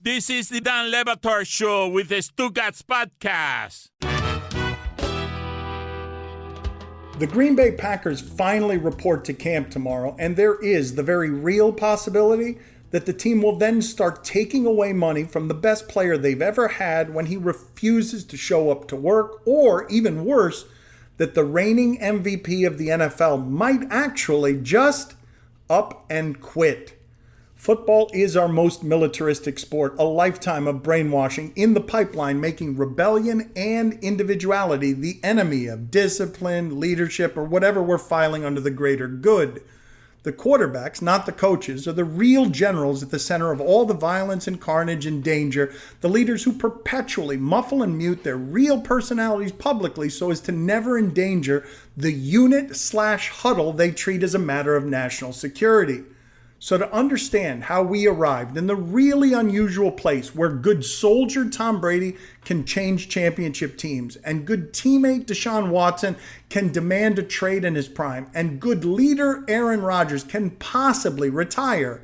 This is the Dan Levator Show with the Stugatz Podcast. The Green Bay Packers finally report to camp tomorrow, and there is the very real possibility that the team will then start taking away money from the best player they've ever had when he refuses to show up to work, or even worse, that the reigning MVP of the NFL might actually just up and quit. Football is our most militaristic sport, a lifetime of brainwashing in the pipeline, making rebellion and individuality the enemy of discipline, leadership, or whatever we're filing under the greater good. The quarterbacks, not the coaches, are the real generals at the center of all the violence and carnage and danger, the leaders who perpetually muffle and mute their real personalities publicly so as to never endanger the unit/huddle they treat as a matter of national security. So to understand how we arrived in the really unusual place where good soldier Tom Brady can change championship teams, and good teammate Deshaun Watson can demand a trade in his prime, and good leader Aaron Rodgers can possibly retire,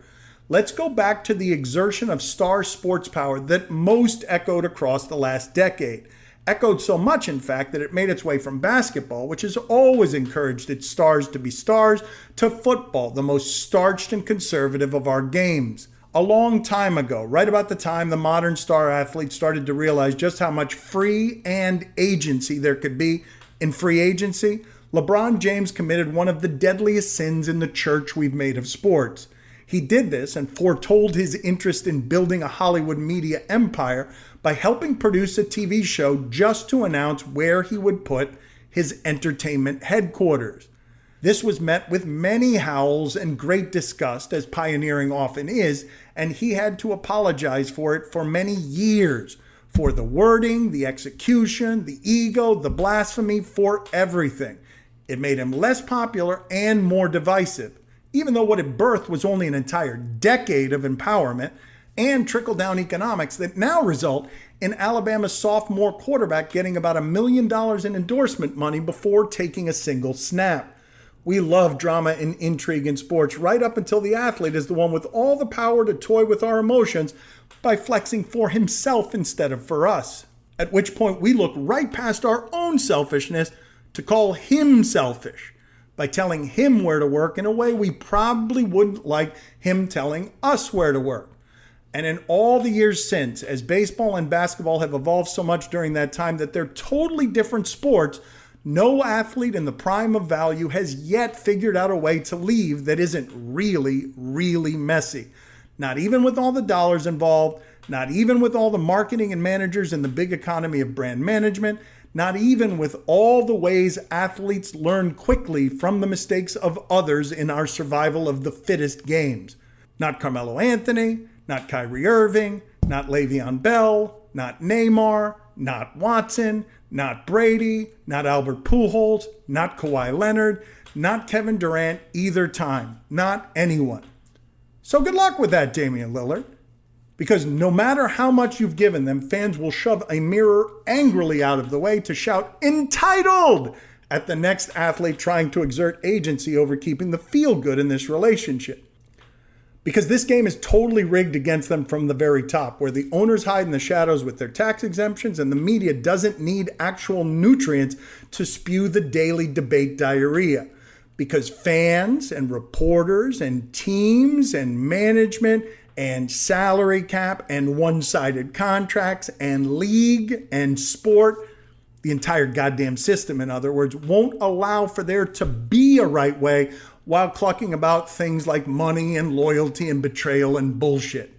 let's go back to the exertion of star sports power that most echoed across the last decade. Echoed so much, in fact, that it made its way from basketball, which has always encouraged its stars to be stars, to football, the most starched and conservative of our games. A long time ago, right about the time the modern star athlete started to realize just how much free and agency there could be in free agency, LeBron James committed one of the deadliest sins in the church we've made of sports. He did this and foretold his interest in building a Hollywood media empire by helping produce a TV show just to announce where he would put his entertainment headquarters. This was met with many howls and great disgust, as pioneering often is, and he had to apologize for it for many years, for the wording, the execution, the ego, the blasphemy, for everything. It made him less popular and more divisive, even though what it birthed was only an entire decade of empowerment and trickle-down economics that now result in Alabama's sophomore quarterback getting about $1 million in endorsement money before taking a single snap. We love drama and intrigue in sports right up until the athlete is the one with all the power to toy with our emotions by flexing for himself instead of for us. At which point we look right past our own selfishness to call him selfish by telling him where to work in a way we probably wouldn't like him telling us where to work. And in all the years since, as baseball and basketball have evolved so much during that time that they're totally different sports, no athlete in the prime of value has yet figured out a way to leave that isn't really, really messy. Not even with all the dollars involved, not even with all the marketing and managers in the big economy of brand management, not even with all the ways athletes learn quickly from the mistakes of others in our survival of the fittest games. Not Carmelo Anthony, not Kyrie Irving, not Le'Veon Bell, not Neymar, not Watson, not Brady, not Albert Pujols, not Kawhi Leonard, not Kevin Durant either time, not anyone. So good luck with that, Damian Lillard. Because no matter how much you've given them, fans will shove a mirror angrily out of the way to shout "entitled" at the next athlete trying to exert agency over keeping the feel good in this relationship. Because this game is totally rigged against them from the very top, where the owners hide in the shadows with their tax exemptions and the media doesn't need actual nutrients to spew the daily debate diarrhea. Because fans and reporters and teams and management and salary cap and one-sided contracts and league and sport, the entire goddamn system, in other words, won't allow for there to be a right way while clucking about things like money and loyalty and betrayal and bullshit.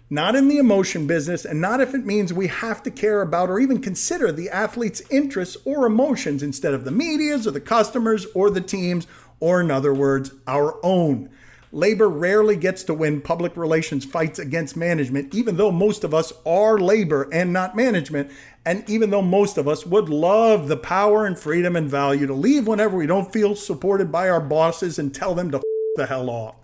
Not in the emotion business, and not if it means we have to care about or even consider the athlete's interests or emotions instead of the media's or the customers or the teams, or in other words, our own. Labor rarely gets to win public relations fights against management, even though most of us are labor and not management, and even though most of us would love the power and freedom and value to leave whenever we don't feel supported by our bosses and tell them to f the hell off.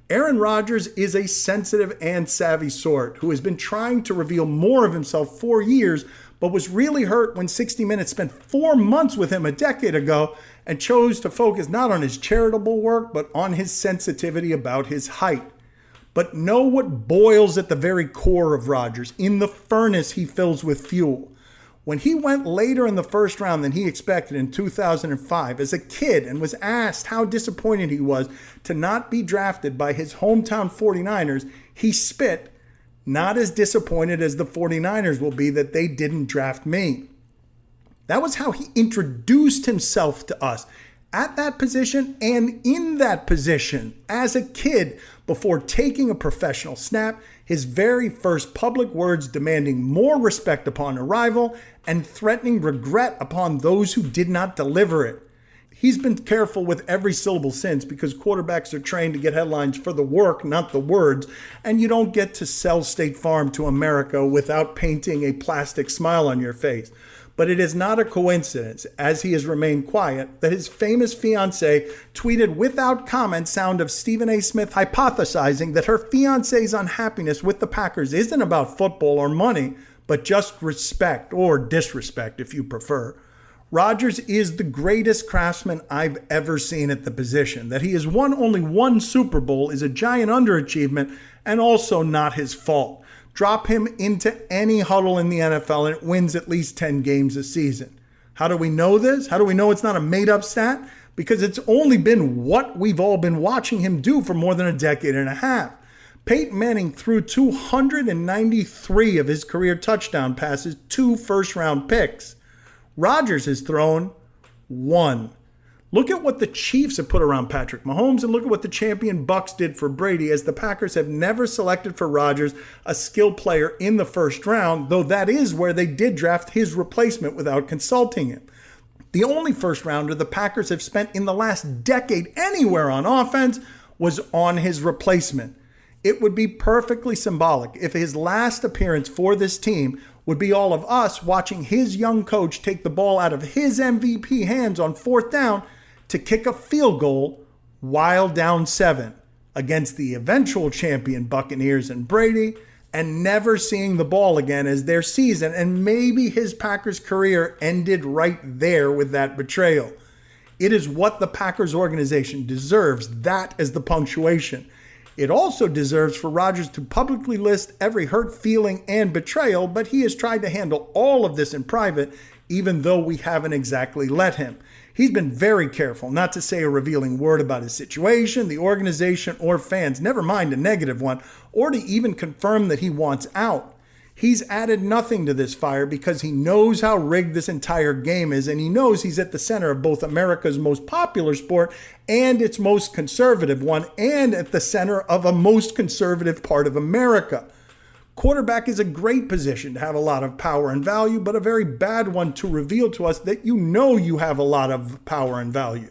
Aaron Rodgers is a sensitive and savvy sort who has been trying to reveal more of himself for years, but was really hurt when 60 Minutes spent 4 months with him a decade ago and chose to focus not on his charitable work, but on his sensitivity about his height. But know what boils at the very core of Rodgers, in the furnace he fills with fuel. When he went later in the first round than he expected in 2005 as a kid and was asked how disappointed he was to not be drafted by his hometown 49ers, he spit, "Not as disappointed as the 49ers will be that they didn't draft me." That was how he introduced himself to us at that position and in that position as a kid before taking a professional snap, his very first public words demanding more respect upon arrival and threatening regret upon those who did not deliver it. He's been careful with every syllable since because quarterbacks are trained to get headlines for the work, not the words, and you don't get to sell State Farm to America without painting a plastic smile on your face. But it is not a coincidence, as he has remained quiet, that his famous fiancée tweeted without comment sound of Stephen A. Smith hypothesizing that her fiancé's unhappiness with the Packers isn't about football or money, but just respect, or disrespect if you prefer. Rodgers is the greatest craftsman I've ever seen at the position. That he has won only one Super Bowl is a giant underachievement and also not his fault. Drop him into any huddle in the NFL and it wins at least 10 games a season. How do we know this? How do we know it's not a made-up stat? Because it's only been what we've all been watching him do for more than a decade and a half. Peyton Manning threw 293 of his career touchdown passes, 2 first-round picks. Rodgers has thrown 1. Look at what the Chiefs have put around Patrick Mahomes and look at what the champion Bucs did for Brady, as the Packers have never selected for Rodgers a skilled player in the first round, though that is where they did draft his replacement without consulting him. The only first rounder the Packers have spent in the last decade anywhere on offense was on his replacement. It would be perfectly symbolic if his last appearance for this team would be all of us watching his young coach take the ball out of his MVP hands on 4th down to kick a field goal while down 7 against the eventual champion Buccaneers and Brady, and never seeing the ball again as their season, and maybe his Packers career ended right there with that betrayal. It is what the Packers organization deserves, that as the punctuation. It also deserves for Rodgers to publicly list every hurt feeling and betrayal, but he has tried to handle all of this in private, even though we haven't exactly let him. He's been very careful not to say a revealing word about his situation, the organization, or fans, never mind a negative one, or to even confirm that he wants out. He's added nothing to this fire because he knows how rigged this entire game is, and he knows he's at the center of both America's most popular sport and its most conservative one, and at the center of a most conservative part of America. Quarterback is a great position to have a lot of power and value, but a very bad one to reveal to us that you know you have a lot of power and value.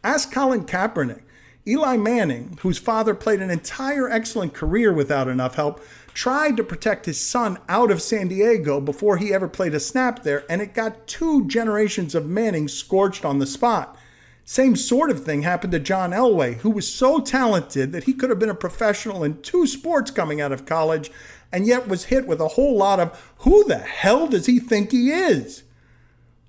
Ask Colin Kaepernick. Eli Manning, whose father played an entire excellent career without enough help, tried to protect his son out of San Diego before he ever played a snap there, and it got 2 generations of Manning scorched on the spot. Same sort of thing happened to John Elway, who was so talented that he could have been a professional in 2 sports coming out of college, and yet was hit with a whole lot of, who the hell does he think he is?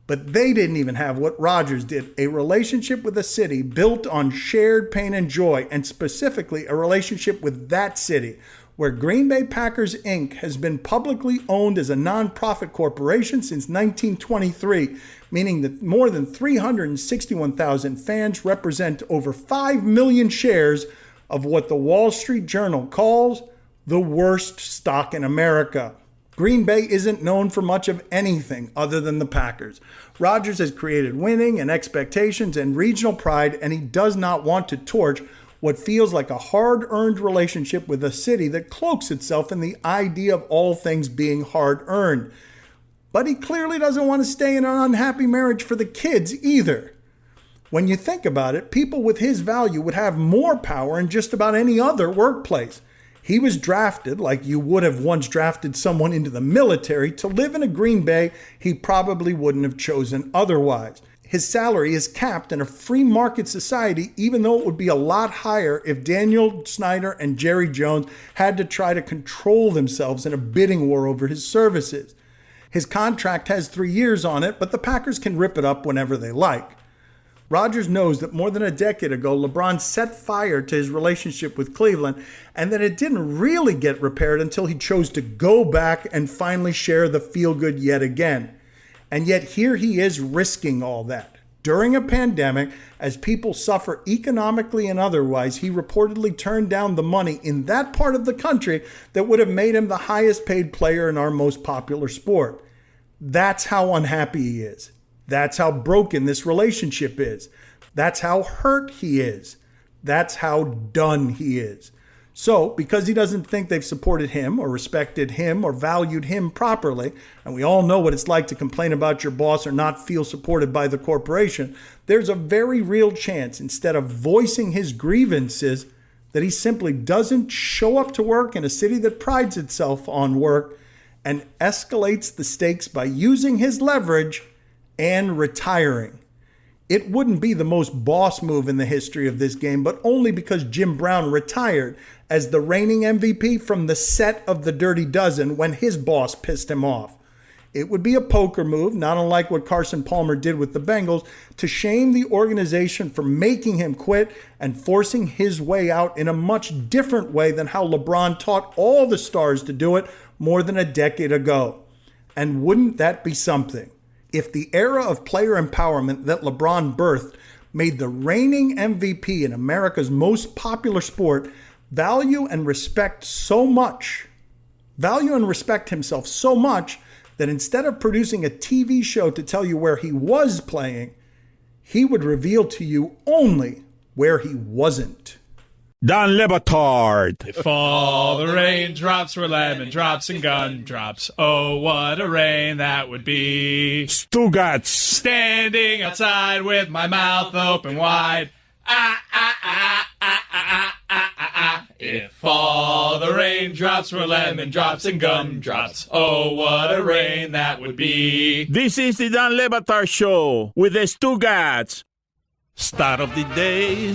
But they didn't even have what Rodgers did, a relationship with a city built on shared pain and joy, and specifically a relationship with that city, where Green Bay Packers, Inc. has been publicly owned as a nonprofit corporation since 1923, meaning that more than 361,000 fans represent over 5 million shares of what the Wall Street Journal calls the worst stock in America. Green Bay isn't known for much of anything other than the Packers. Rodgers has created winning and expectations and regional pride, and he does not want to torch what feels like a hard-earned relationship with a city that cloaks itself in the idea of all things being hard-earned. But he clearly doesn't want to stay in an unhappy marriage for the kids either. When you think about it, people with his value would have more power in just about any other workplace. He was drafted, like you would have once drafted someone into the military, to live in a Green Bay he probably wouldn't have chosen otherwise. His salary is capped in a free market society, even though it would be a lot higher if Daniel Snyder and Jerry Jones had to try to control themselves in a bidding war over his services. His contract has 3 years on it, but the Packers can rip it up whenever they like. Rodgers knows that more than a decade ago, LeBron set fire to his relationship with Cleveland, and that it didn't really get repaired until he chose to go back and finally share the feel-good yet again. And yet here he is risking all that. During a pandemic, as people suffer economically and otherwise, he reportedly turned down the money in that part of the country that would have made him the highest paid player in our most popular sport. That's how unhappy he is. That's how broken this relationship is. That's how hurt he is. That's how done he is. So, because he doesn't think they've supported him or respected him or valued him properly, and we all know what it's like to complain about your boss or not feel supported by the corporation, there's a very real chance, instead of voicing his grievances, that he simply doesn't show up to work in a city that prides itself on work and escalates the stakes by using his leverage and retiring. It wouldn't be the most boss move in the history of this game, but only because Jim Brown retired as the reigning MVP from the set of The Dirty Dozen when his boss pissed him off. It would be a poker move, not unlike what Carson Palmer did with the Bengals, to shame the organization for making him quit and forcing his way out in a much different way than how LeBron taught all the stars to do it more than a decade ago. And wouldn't that be something? If the era of player empowerment that LeBron birthed made the reigning MVP in America's most popular sport value and respect himself so much that instead of producing a TV show to tell you where he was playing, he would reveal to you only where he wasn't. Don Le Batard. If all the raindrops were lemon drops and gumdrops, oh, what a rain that would be. Stugats. Standing outside with my mouth open wide. If all the raindrops were lemon drops and gumdrops, oh, what a rain that would be. This is the Don Le Batard Show with the Stugats. Start of the day,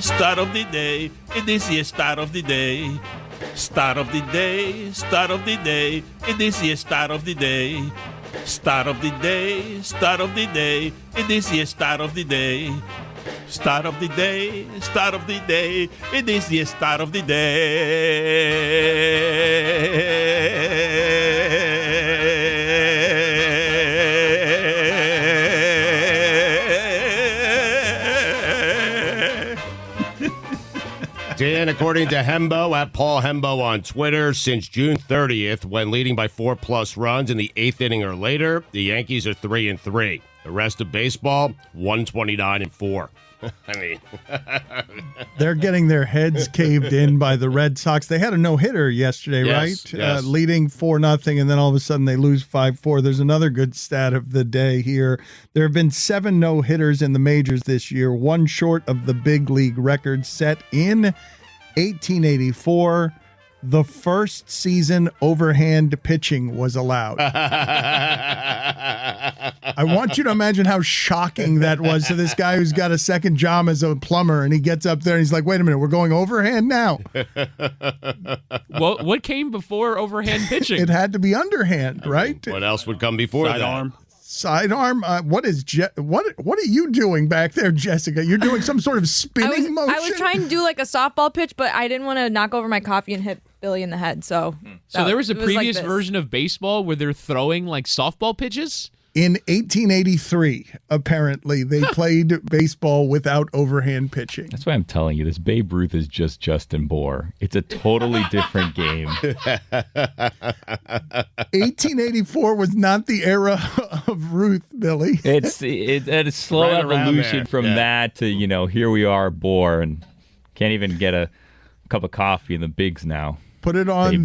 it is the start of the day. Start of the day, it is the start of the day. Start of the day, it is the start of the day. Start of the day, it is the start of the day. Dan, according to Hembo, at Paul Hembo on Twitter, since June 30th, when leading by 4+ runs in the 8th inning or later, the Yankees are 3-3. The rest of baseball, 129-4. I mean, they're getting their heads caved in by the Red Sox. They had a no-hitter yesterday, yes, right? Yes. Leading 4-0, and then all of a sudden they lose 5-4. There's another good stat of the day here. There have been 7 no-hitters in the majors this year, one short of the big league record set in 1884. The first season overhand pitching was allowed. I want you to imagine how shocking that was to this guy who's got a second job as a plumber, and he gets up there and he's like, wait a minute, we're going overhand now. Well, what came before overhand pitching? It had to be underhand, right? What else would come before that? Sidearm. Sidearm. What are you doing back there, Jessica? You're doing some sort of spinning motion? I was trying to do like a softball pitch, but I didn't want to knock over my coffee and hit Billy in the head. So there was a previous like version of baseball where they're throwing like softball pitches? In 1883, apparently, they played baseball without overhand pitching. That's why I'm telling you, this Babe Ruth is just Justin Bohr. It's a totally different game. 1884 was not the era of Ruth, Billy. It's a slow Right around evolution there. from that to, here we are, Bohr, and can't even get a cup of coffee in the bigs now. Put it on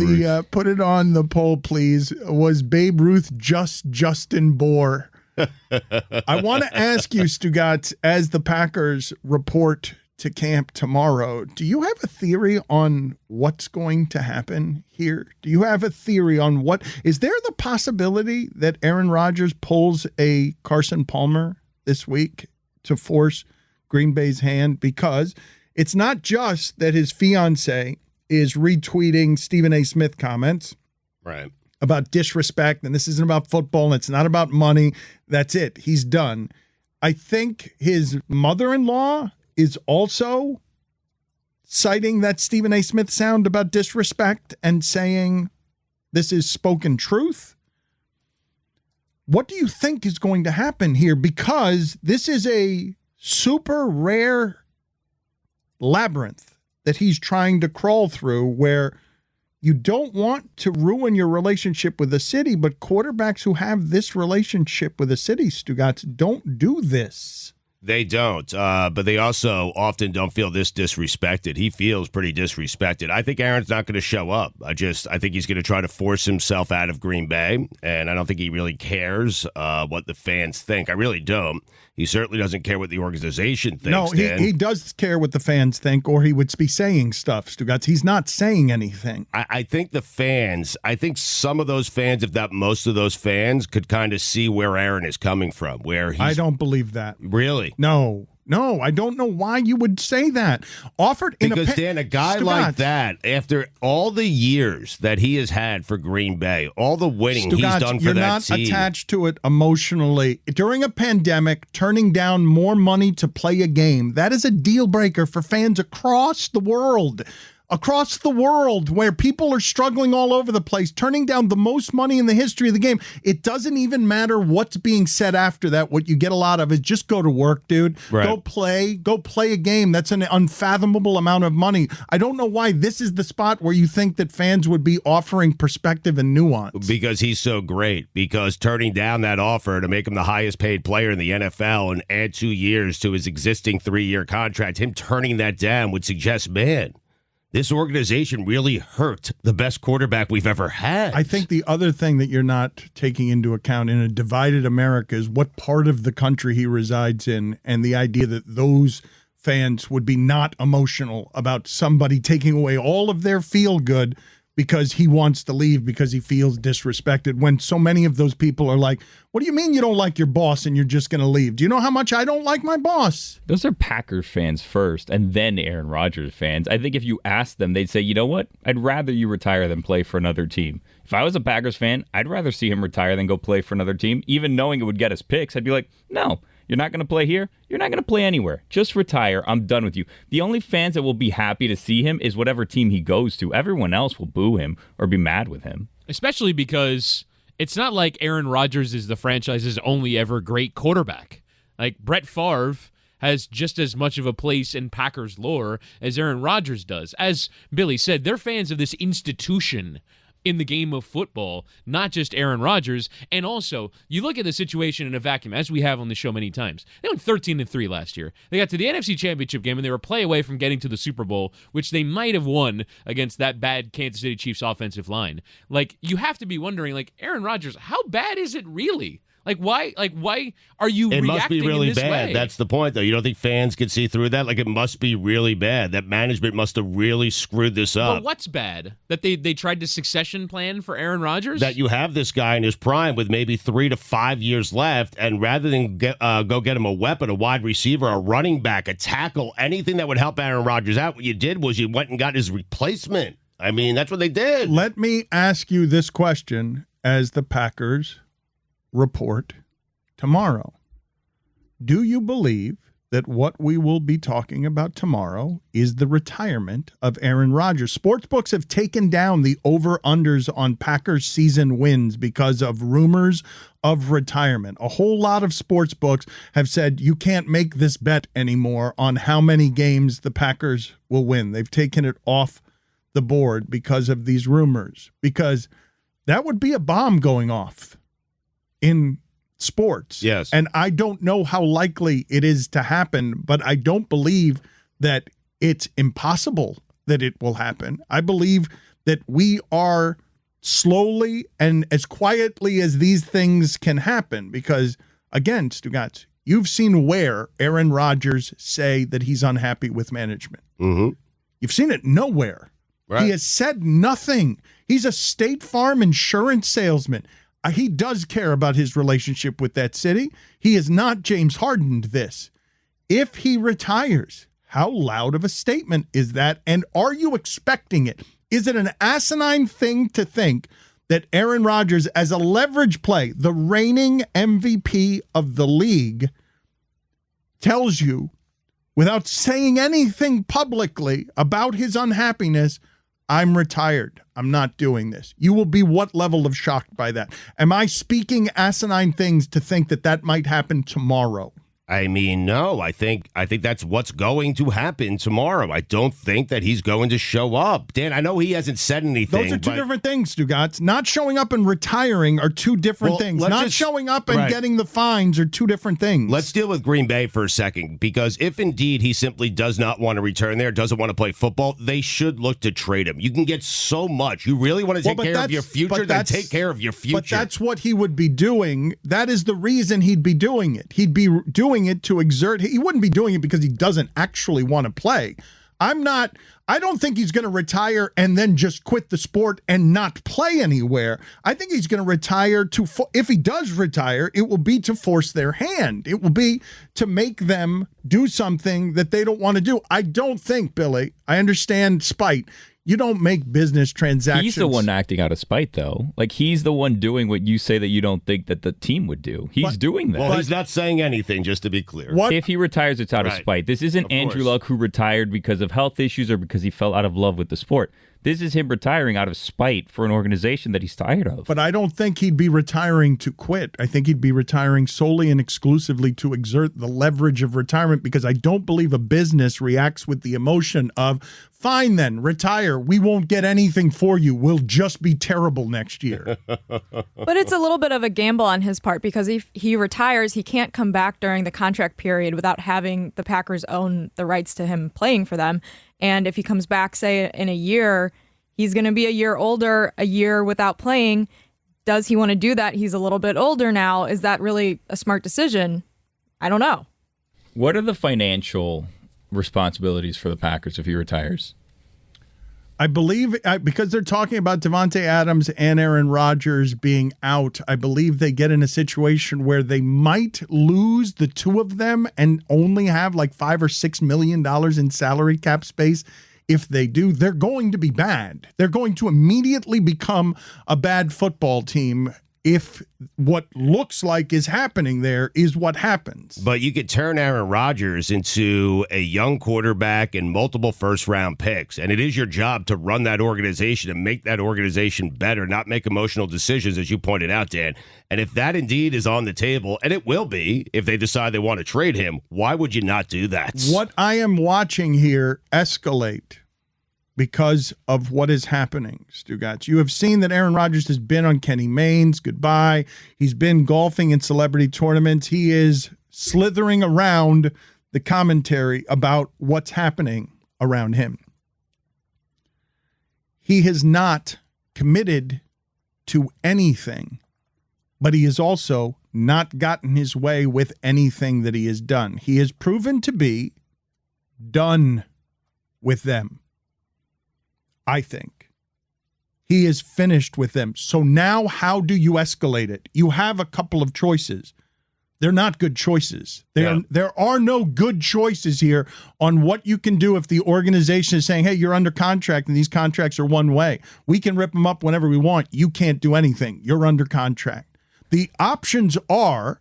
put it on the poll, please. Was Babe Ruth just Justin Bohr? I want to ask you, Stugatz, as the Packers report to camp tomorrow, do you have a theory on what's going to happen here? Do you have a theory on what is there the possibility that Aaron Rodgers pulls a Carson Palmer this week to force Green Bay's hand? Because it's not just that his fiance is retweeting Stephen A. Smith comments Right. about disrespect, and this isn't about football, and it's not about money. That's it. He's done. I think his mother-in-law is also citing that Stephen A. Smith sound about disrespect and saying this is spoken truth. What do you think is going to happen here? Because this is a super rare labyrinth that he's trying to crawl through where you don't want to ruin your relationship with the city, but quarterbacks who have this relationship with the city, Stugotz, don't do this. They don't, but they also often don't feel this disrespected. He feels pretty disrespected. I think Aaron's not going to show up. I think he's going to try to force himself out of Green Bay, and I don't think he really cares what the fans think. I really don't. He certainly doesn't care what the organization thinks. No, he does care what the fans think, or he would be saying stuff, Stugotz. He's not saying anything. I think the fans, I think some of those fans, if not most of those fans, could kind of see where Aaron is coming from. I don't believe that. Really? No, I don't know why you would say that. Because Dan, a guy like that, after all the years that he has had for Green Bay, all the winning he's done for that team. You're not attached to it emotionally. During a pandemic, turning down more money to play a game, that is a deal breaker for fans across the world. Across the world, where people are struggling all over the place, turning down the most money in the history of the game. It doesn't even matter what's being said after that. What you get a lot of is just go to work, dude. Right. Go play a game. That's an unfathomable amount of money. I don't know why this is the spot where you think that fans would be offering perspective and nuance. Because he's so great. Because turning down that offer to make him the highest paid player in the NFL and add 2 years to his existing 3-year contract, him turning that down would suggest, man, this organization really hurt the best quarterback we've ever had. I think the other thing that you're not taking into account in a divided America is what part of the country he resides in, and the idea that those fans would be not emotional about somebody taking away all of their feel good because he wants to leave because he feels disrespected, when so many of those people are like, what do you mean you don't like your boss and you're just going to leave? Do you know how much I don't like my boss? Those are Packers fans first and then Aaron Rodgers fans. I think if you ask them, they'd say, you know what? I'd rather you retire than play for another team. If I was a Packers fan, I'd rather see him retire than go play for another team. Even knowing it would get us picks, I'd be like, no. You're not going to play here? You're not going to play anywhere. Just retire. I'm done with you. The only fans that will be happy to see him is whatever team he goes to. Everyone else will boo him or be mad with him. Especially because it's not like Aaron Rodgers is the franchise's only ever great quarterback. Like, Brett Favre has just as much of a place in Packers lore as Aaron Rodgers does. As Billy said, they're fans of this institution in the game of football, not just Aaron Rodgers. And also, you look at the situation in a vacuum, as we have on the show many times. They went 13-3 last year. They got to the NFC Championship game, and they were a play away from getting to the Super Bowl, which they might have won against that bad Kansas City Chiefs offensive line. Like, you have to be wondering, like, Aaron Rodgers, how bad is it really? Why are you reacting in this way? It must be really bad. That's the point, though. You don't think fans can see through that? Like, it must be really bad. That management must have really screwed this up. But what's bad? That they tried to succession plan for Aaron Rodgers? That you have this guy in his prime with maybe 3 to 5 years left, and rather than go get him a weapon, a wide receiver, a running back, a tackle, anything that would help Aaron Rodgers out, what you did was you went and got his replacement. I mean, that's what they did. Let me ask you this question as the Packers report tomorrow. Do you believe that what we will be talking about tomorrow is the retirement of Aaron Rodgers? Sportsbooks have taken down the over-unders on Packers season wins because of rumors of retirement. A whole lot of sportsbooks have said you can't make this bet anymore on how many games the Packers will win. They've taken it off the board because of these rumors, because that would be a bomb going off in sports. Yes. And I don't know how likely it is to happen, but I don't believe that it's impossible that it will happen. I believe that we are slowly and as quietly as these things can happen, because, again, Stugotz, you've seen where Aaron Rodgers say that he's unhappy with management. Mm-hmm. You've seen it nowhere. Right. He has said nothing. He's a State Farm insurance salesman. He does care about his relationship with that city. He has not James Hardened this. If he retires, how loud of a statement is that? And are you expecting it? Is it an asinine thing to think that Aaron Rodgers, as a leverage play, the reigning MVP of the league, tells you, without saying anything publicly about his unhappiness, I'm retired. I'm not doing this. You will be what level of shocked by that? Am I speaking asinine things to think that that might happen tomorrow? I mean, no, I think that's what's going to happen tomorrow. I don't think that he's going to show up. Dan, I know he hasn't said anything. Those are two different things, Stugatz. Not showing up and retiring are two different things. Not showing up and getting the fines are two different things. Let's deal with Green Bay for a second, because if indeed he simply does not want to return there, doesn't want to play football, they should look to trade him. You can get so much. You really want to take care of your future, then take care of your future. But that's what he would be doing. That is the reason he'd be doing it. He'd be doing it to exert. He wouldn't be doing it because he doesn't actually want to play. I don't think he's going to retire and then just quit the sport and not play anywhere. I think he's going to retire if he does retire, it will be to force their hand. It will be to make them do something that they don't want to do. I don't think, Billy, I understand spite. You don't make business transactions. He's the one acting out of spite, though. Like, he's the one doing what you say that you don't think that the team would do. He's doing that. Well, he's not saying anything, just to be clear. If he retires, it's out of spite. This isn't Andrew Luck who retired because of health issues or because he fell out of love with the sport. This is him retiring out of spite for an organization that he's tired of. But I don't think he'd be retiring to quit. I think he'd be retiring solely and exclusively to exert the leverage of retirement, because I don't believe a business reacts with the emotion of, fine then, retire. We won't get anything for you. We'll just be terrible next year. But it's a little bit of a gamble on his part, because if he retires, he can't come back during the contract period without having the Packers own the rights to him playing for them. And if he comes back, say, in a year, he's going to be a year older, a year without playing. Does he want to do that? He's a little bit older now. Is that really a smart decision? I don't know. What are the financial responsibilities for the Packers if he retires? I believe, because they're talking about Devontae Adams and Aaron Rodgers being out, I believe they get in a situation where they might lose the two of them and only have like $5 or $6 million in salary cap space. If they do, they're going to be bad. They're going to immediately become a bad football team if what looks like is happening there is what happens. But you could turn Aaron Rodgers into a young quarterback and multiple first-round picks, and it is your job to run that organization and make that organization better, not make emotional decisions, as you pointed out, Dan. And if that indeed is on the table, and it will be if they decide they want to trade him, why would you not do that? What I am watching here escalate because of what is happening, Stugatz. You have seen that Aaron Rodgers has been on Kenny Mayne's Goodbye. He's been golfing in celebrity tournaments. He is slithering around the commentary about what's happening around him. He has not committed to anything, but he has also not gotten his way with anything that he has done. He has proven to be done with them. I think he is finished with them. So now how do you escalate it? You have a couple of choices. They're not good choices. There are no good choices here on what you can do if the organization is saying, hey, you're under contract and these contracts are one way. We can rip them up whenever we want. You can't do anything. You're under contract. The options are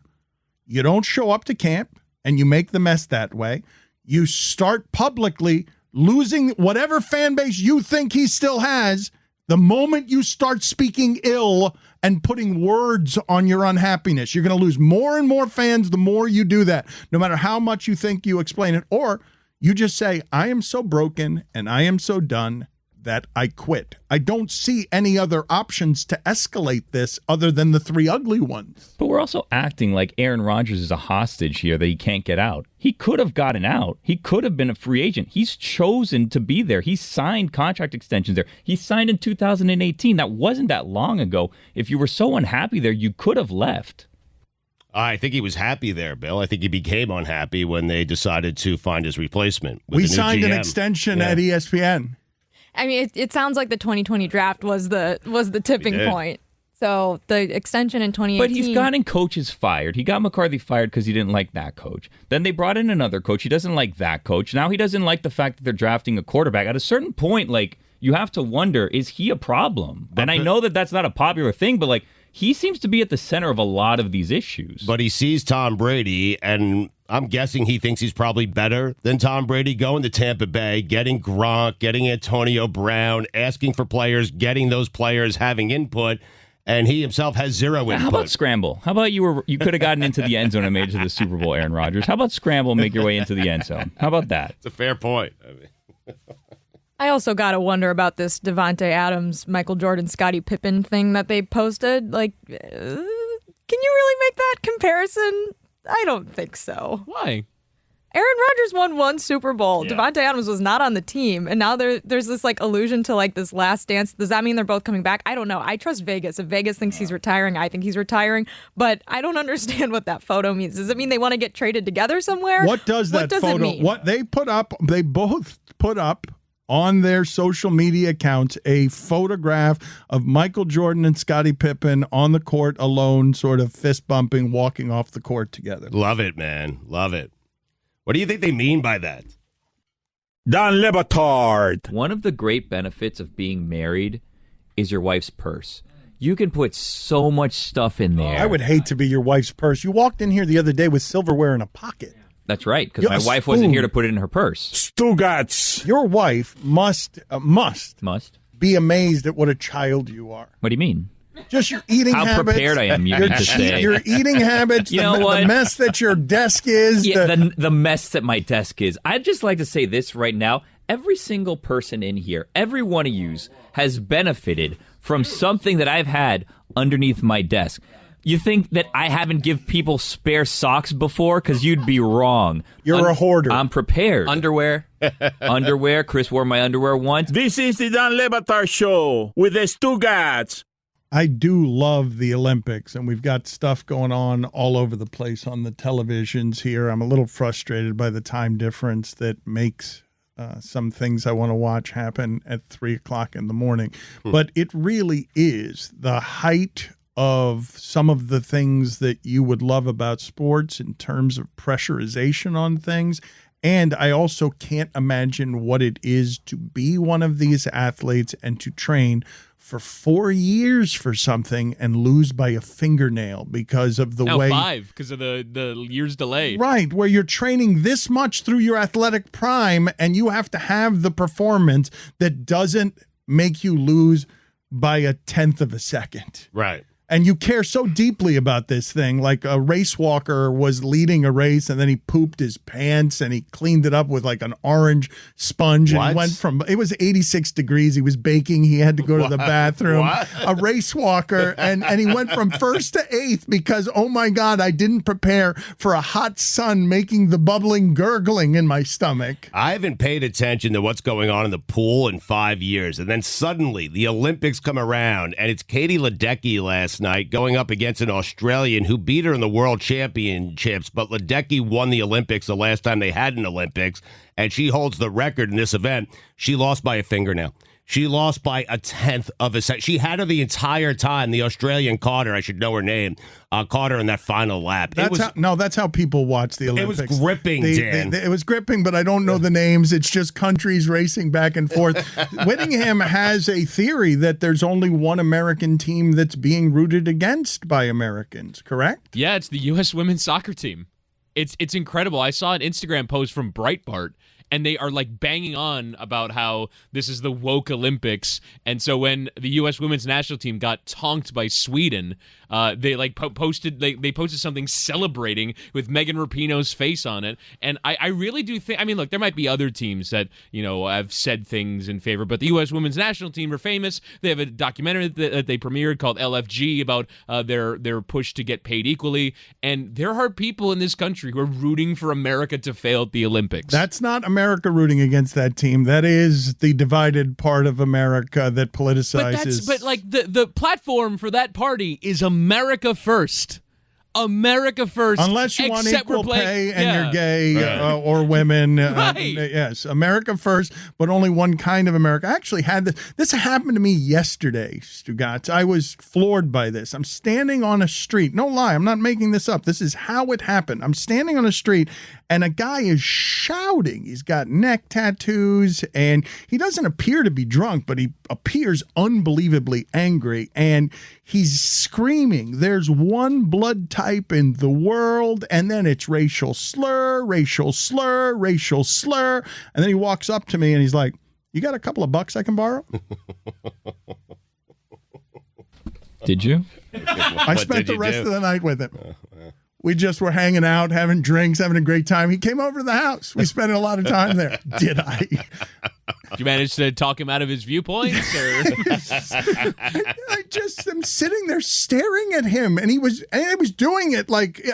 you don't show up to camp and you make the mess that way. You start publicly losing whatever fan base you think he still has. The moment you start speaking ill and putting words on your unhappiness, you're going to lose more and more fans the more you do that, no matter how much you think you explain it. Or you just say, I am so broken and I am so done that I quit. I don't see any other options to escalate this other than the three ugly ones. But we're also acting like Aaron Rodgers is a hostage here that he can't get out. He could have gotten out. He could have been a free agent. He's chosen to be there. He signed contract extensions there. He signed in 2018. That wasn't that long ago. If you were so unhappy there, you could have left. I think he was happy there, Bill. I think he became unhappy when they decided to find his replacement. We signed an extension at ESPN. I mean, it sounds like the 2020 draft was the tipping point. So the extension in 2018. But he's gotten coaches fired. He got McCarthy fired because he didn't like that coach. Then they brought in another coach. He doesn't like that coach. Now he doesn't like the fact that they're drafting a quarterback. At a certain point, like, you have to wonder, is he a problem? And I know that that's not a popular thing, but like, he seems to be at the center of a lot of these issues. But he sees Tom Brady, and I'm guessing he thinks he's probably better than Tom Brady going to Tampa Bay, getting Gronk, getting Antonio Brown, asking for players, getting those players having input, and he himself has zero input. How about scramble? How about you could have gotten into the end zone and made it to the Super Bowl, Aaron Rodgers? How about scramble, make your way into the end zone? How about that? It's a fair point. I also got to wonder about this Devontae Adams, Michael Jordan, Scottie Pippen thing that they posted. Like, can you really make that comparison? I don't think so. Why? Aaron Rodgers won one Super Bowl. Yeah. Devontae Adams was not on the team. And now there's this like allusion to like this last dance. Does that mean they're both coming back? I don't know. I trust Vegas. If Vegas thinks he's retiring, I think he's retiring. But I don't understand what that photo means. Does it mean they want to get traded together somewhere? What does that photo mean? What they put up, they both put up on their social media accounts a photograph of Michael Jordan and Scottie Pippen on the court alone, sort of fist bumping, walking off the court together. Love it, man. Love it. What do you think they mean by that? Don Lebatard. One of the great benefits of being married is your wife's purse. You can put so much stuff in there. I would hate to be your wife's purse. You walked in here the other day with silverware in a pocket. That's right, because my wife wasn't here to put it in her purse. Stugats. Your wife must be amazed at what a child you are. What do you mean? Just your eating habits. How prepared I am, you mean to say. Your eating habits, you know what? The mess that your desk is. Yeah, the mess that my desk is. I'd just like to say this right now. Every single person in here, every one of you has benefited from something that I've had underneath my desk. You think that I haven't give people spare socks before? Because you'd be wrong. You're a hoarder. I'm prepared. Underwear. Underwear. Chris wore my underwear once. This is the Don Lebatard Show with the Stugats. I do love the Olympics, and we've got stuff going on all over the place on the televisions here. I'm a little frustrated by the time difference that makes some things I want to watch happen at 3 o'clock in the morning. But it really is the height of some of the things that you would love about sports in terms of pressurization on things. And I also can't imagine what it is to be one of these athletes and to train for 4 years for something and lose by a fingernail because of the way 5 because of the year's delay. Right, where you're training this much through your athletic prime and you have to have the performance that doesn't make you lose by a tenth of a second. Right. And you care so deeply about this thing. Like a race walker was leading a race and then he pooped his pants and he cleaned it up with like an orange sponge. What? And he went from, it was 86 degrees. He was baking. He had to go to the bathroom. What? A race walker. And he went from first to eighth because, oh my God, I didn't prepare for a hot sun making the bubbling gurgling in my stomach. I haven't paid attention to what's going on in the pool in 5 years. And then suddenly the Olympics come around and it's Katie Ledecky last night going up against an Australian who beat her in the World Championships, but Ledecky won the Olympics the last time they had an Olympics, and she holds the record in this event. She lost by a fingernail. She lost by a tenth of a second. She had her the entire time. The Australian caught her. I should know her name. Caught her in that final lap. That's how people watch the Olympics. It was gripping, Dan. It was gripping, but I don't know the names. It's just countries racing back and forth. Whittingham has a theory that there's only one American team that's being rooted against by Americans, correct? Yeah, it's the U.S. women's soccer team. It's incredible. I saw an Instagram post from Breitbart, and they are like banging on about how this is the woke Olympics. And so when the U.S. women's national team got tonked by Sweden, they like posted something celebrating with Megan Rapinoe's face on it. And I really do think, I mean, look, there might be other teams that, you know, have said things in favor, but the U.S. women's national team are famous. They have a documentary that they premiered called LFG about their push to get paid equally. And there are people in this country who are rooting for America to fail at the Olympics. That's not America rooting against that team. That is the divided part of America that politicizes. But like the platform for that party is America first. America first. Unless you want equal pay and you're gay or women. Right. Yes, America first, but only one kind of America. I actually had this. This happened to me yesterday, Stugats. I was floored by this. I'm standing on a street. No lie, I'm not making this up. This is how it happened. I'm standing on a street and a guy is shouting. He's got neck tattoos and he doesn't appear to be drunk, but he appears unbelievably angry and he's screaming. There's one blood stereotype in the world. And then it's racial slur, racial slur, racial slur. And then he walks up to me and he's like, you got a couple of bucks I can borrow? Did you? I spent the rest of the night with him. We just were hanging out, having drinks, having a great time. He came over to the house. We spent a lot of time there. Did I? Did you manage to talk him out of his viewpoints? Or? I just am sitting there staring at him, and he was doing it like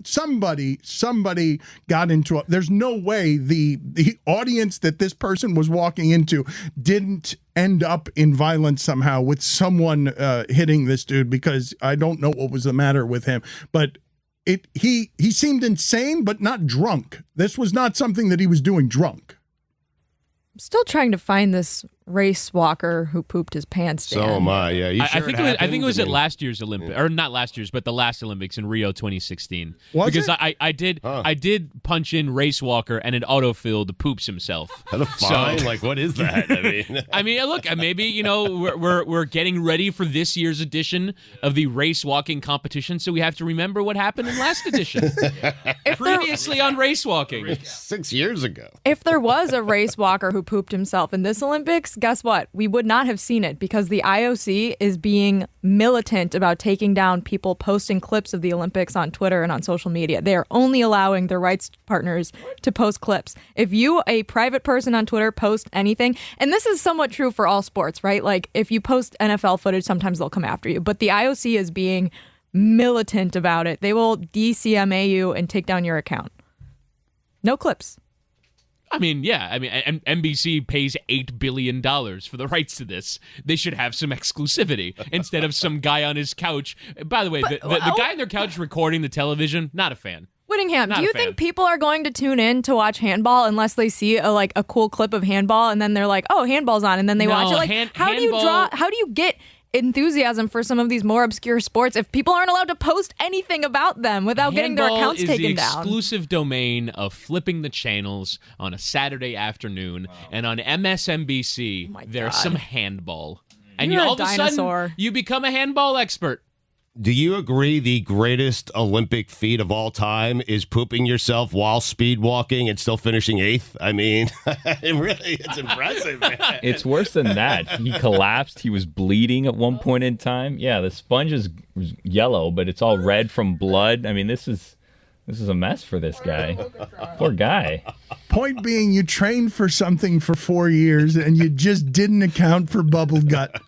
somebody got into it. There's no way the audience that this person was walking into didn't end up in violence somehow with someone hitting this dude, because I don't know what was the matter with him, but he seemed insane, but not drunk. This was not something that he was doing drunk. I'm still trying to find this race walker who pooped his pants down. So am I. Yeah, you I sure think it was at last year's Olympics, or not last year's, but the last Olympics in Rio 2016. Because I did punch in race walker, and it autofilled poops himself. That's fine. So, like, what is that? I mean, look, maybe we're getting ready for this year's edition of the race walking competition, so we have to remember what happened in last edition. Previously on race walking, 6 years ago. If there was a race walker who pooped himself in this Olympics, guess what? We would not have seen it, because the IOC is being militant about taking down people posting clips of the Olympics on Twitter and on social media. They are only allowing their rights partners to post clips. If you, a private person on Twitter, post anything, and this is somewhat true for all sports, right? Like if you post NFL footage, sometimes they'll come after you. But the IOC is being militant about it. They will DCMA you and take down your account. No clips. I mean, yeah. I mean, NBC pays $8 billion for the rights to this. They should have some exclusivity instead of some guy on his couch. By the way, the guy on their couch recording the television, not a fan. Whittingham, do you think people are going to tune in to watch handball unless they see a cool clip of handball, and then they're like, oh, handball's on, and then they watch it? Like, how do you get enthusiasm for some of these more obscure sports if people aren't allowed to post anything about them without getting their accounts taken down? Handball is the exclusive domain of flipping the channels on a Saturday afternoon, and on MSNBC, there's some handball. And You're all a of a dinosaur. sudden, you become a handball expert. Do you agree the greatest Olympic feat of all time is pooping yourself while speed walking and still finishing 8th? I mean, it's impressive, man. It's worse than that. He collapsed. He was bleeding at one point in time. Yeah, the sponge is yellow, but it's all red from blood. I mean, this is a mess for this guy. Poor guy. Point being, you trained for something for 4 years and you just didn't account for bubble gut.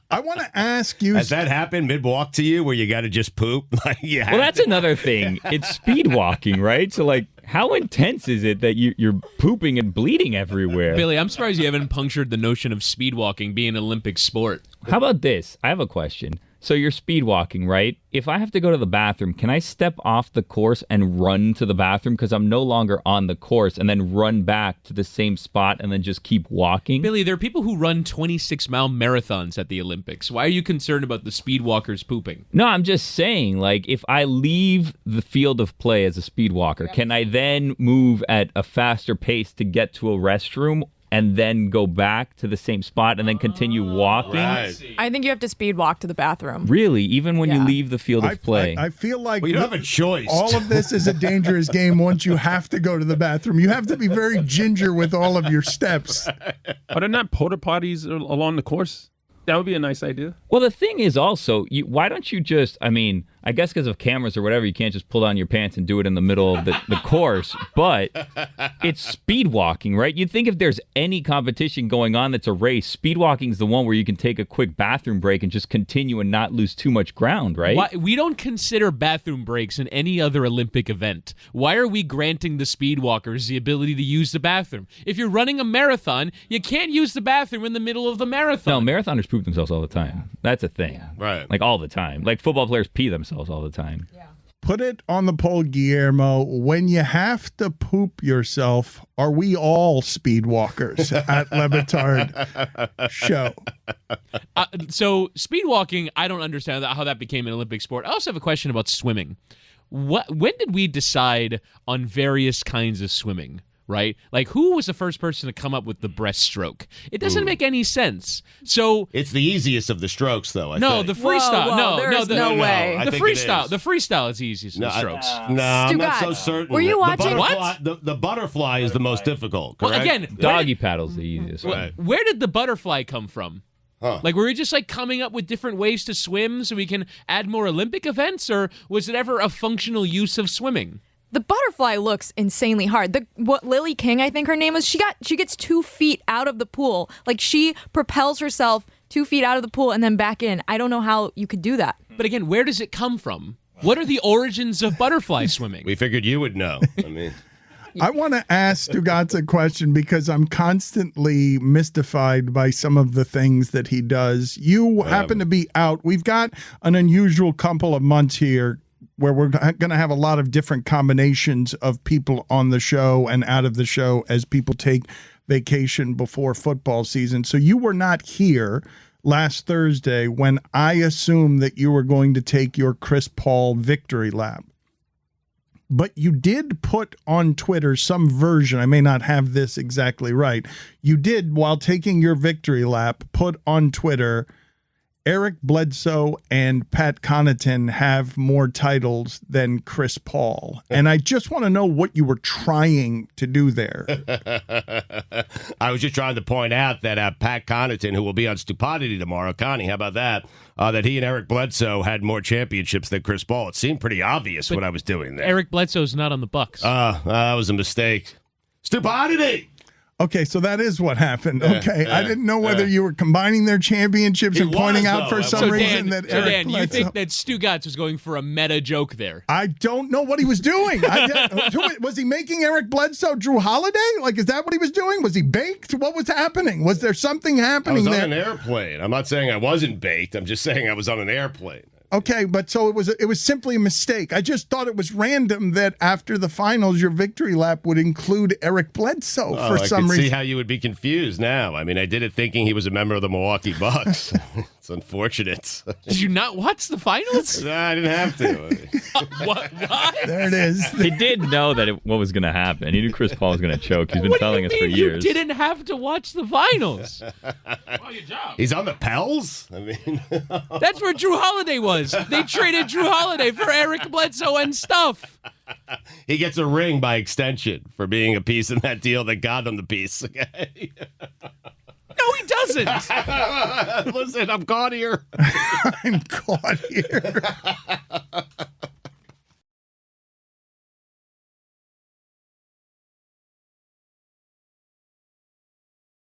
I want to ask you. Has that happened mid-walk to you where you got to just poop? Well, that's another thing. It's speed walking, right? So, like, how intense is it that you're pooping and bleeding everywhere? Billy, I'm surprised you haven't punctured the notion of speed walking being an Olympic sport. How about this? I have a question. So you're speed walking, right? If I have to go to the bathroom, can I step off the course and run to the bathroom because I'm no longer on the course, and then run back to the same spot and then just keep walking? Billy, there are people who run 26-mile marathons at the Olympics. Why are you concerned about the speed walkers pooping? No, I'm just saying, like, if I leave the field of play as a speed walker, can I then move at a faster pace to get to a restroom and then go back to the same spot and then continue walking? Right. I think you have to speed walk to the bathroom. Really? Even when you leave the field of play? I feel like you don't have a choice. All of this is a dangerous game once you have to go to the bathroom. You have to be very ginger with all of your steps. Are there not porta potties along the course? That would be a nice idea. Well, the thing is also, why don't you just, I mean, I guess because of cameras or whatever, you can't just pull down your pants and do it in the middle of the course, but it's speed walking, right? You'd think if there's any competition going on that's a race, speed walking is the one where you can take a quick bathroom break and just continue and not lose too much ground, right? Why, we don't consider bathroom breaks in any other Olympic event. Why are we granting the speed walkers the ability to use the bathroom? If you're running a marathon, you can't use the bathroom in the middle of the marathon. No, marathoners poop themselves all the time. That's a thing. Right. Like all the time. Like football players pee themselves all the time. Yeah. Put it on the poll, Guillermo. When you have to poop yourself, are we all speed walkers at Le Batard Show? So speed walking, I don't understand how that became an Olympic sport. I also have a question about swimming. When did we decide on various kinds of swimming? right? Like, who was the first person to come up with the breaststroke? It doesn't make any sense. So It's the easiest of the strokes, though. I no, think. the freestyle. Whoa, no, there's no way. I The think it freestyle. is. The freestyle is the easiest of the strokes. No, I'm not so Stugatz, certain. were you The watching- butterfly- The butterfly is the most difficult, correct? Well, again, Doggy paddle's the easiest. Right. where did the butterfly come from? Huh. Like, were we just like coming up with different ways to swim so we can add more Olympic events, or was it ever a functional use of swimming? The butterfly looks insanely hard. What Lily King, I think her name is, she gets 2 feet out of the pool. Like, she propels herself 2 feet out of the pool and then back in. I don't know how you could do that. But again, where does it come from? What are the origins of butterfly swimming? We figured you would know. I mean, I want to ask Stugatz a question because I'm constantly mystified by some of the things that he does. You happen to be out. We've got an unusual couple of months here where we're going to have a lot of different combinations of people on the show and out of the show as people take vacation before football season. So you were not here last Thursday when I assumed that you were going to take your Chris Paul victory lap. But you did put on Twitter some version, I may not have this exactly right. You did, while taking your victory lap, put on Twitter, Eric Bledsoe and Pat Connaughton have more titles than Chris Paul. And I just want to know what you were trying to do there. I was just trying to point out that Pat Connaughton, who will be on Stupidity tomorrow, Connie, how about that? That he and Eric Bledsoe had more championships than Chris Paul. It seemed pretty obvious what I was doing there. Eric Bledsoe's not on the Bucks. That was a mistake. Stupidity! Okay, so that is what happened. Okay, I didn't know whether you were combining their championships and pointing out for some reason that Eric Dan, you Bledsoe. think that Stugatz was going for a meta joke there? I don't know what he was doing. Was he making Eric Bledsoe Drew Holiday? Like, is that what he was doing? Was he baked? What was happening? Was there something I happening was there? on an airplane. I'm not saying I wasn't baked. I'm just saying I was on an airplane. Okay, but so it was simply a mistake. I just thought it was random that after the finals, your victory lap would include Eric Bledsoe for some I could reason. see how you would be confused now. I mean, I did it thinking he was a member of the Milwaukee Bucks. It's unfortunate. Did you not watch the finals? No, I didn't have to. What? There it is. He did know that what was going to happen. He knew Chris Paul was going to choke. He's been What do telling you us for mean years. You didn't have to watch the finals. He's on the Pels? I mean, That's where Drew Holiday was. They traded Drew Holiday for Eric Bledsoe and stuff. he gets a ring by extension for being a piece in that deal that got him the piece. Okay? No, he doesn't. Listen, I'm caught here. I'm caught here.